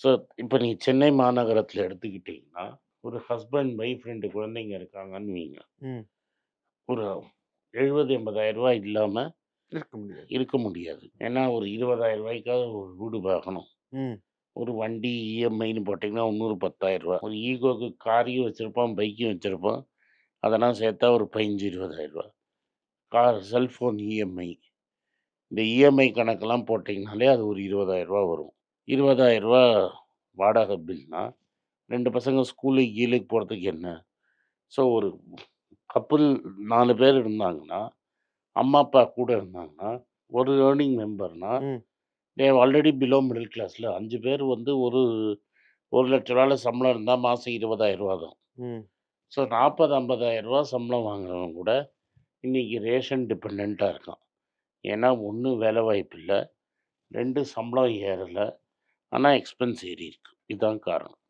So, இப்ப நீங்க சென்னை மாநகரத்தில எடுத்துக்கிட்டீங்கன்னா, ஒரு ஹஸ்பண்ட், ஒய்ஃப் 2 குழந்தைங்க இருக்காங்கன்னு வைங்க. ம். ஒரு 70, 80,000 இல்லாம இருக்க முடியாது. இருக்க முடியாது. ஏன்னா, ஒரு 20,000 ஒரு வீடு வாங்கணும். ம். ஒரு வண்டி இஎம்ஐன்னு போட்டீங்கன்னா, இன்னொரு 10,000. ஒரு ஈகோக்கு காரையும் வச்சிருப்பான், பைக்கும் வச்சிருப்பான். அதெல்லாம் சேர்த்தா ஒரு 15, 20,000. Car cellphone EMI. இந்த இஎம்ஐ கணக்கெல்லாம் போட்டீங்கனாலே அது ஒரு ரூ. 20,000 வரும். ரூ. 20,000 வாடகை பில்னா, 2 பசங்க ஸ்கூலுக்கு கீலுக்கு போறதுக்கு என்ன? ஸோ ஒரு கப்புல் 4 பேர் இருந்தாங்கன்னா, அம்மா, அப்பா கூட இருந்தாங்கன்னா, ஒரு ஏர்னிங் மெம்பர்னா, ம். They are already below middle கிளாஸ்ல 5 பேர் வந்து ஒரு ரூ. 1,00,000 சம்பளம் இருந்தா மாசம் ரூ. 20,000 தான். ம். ஸோ 40, ரூ. 50,000 சம்பளம் வாங்குறவன் கூட இன்னைக்கு ரேஷன் டிபெண்டன்ட்டா இருக்கான். ஏன்னா 1 வேலைவாய்ப்பு இல்ல, 2 சம்பளம் ஏறல. ஆனா எக்ஸ்பென்ஸ் ஏறியிருக்கு. இதான் காரணம்.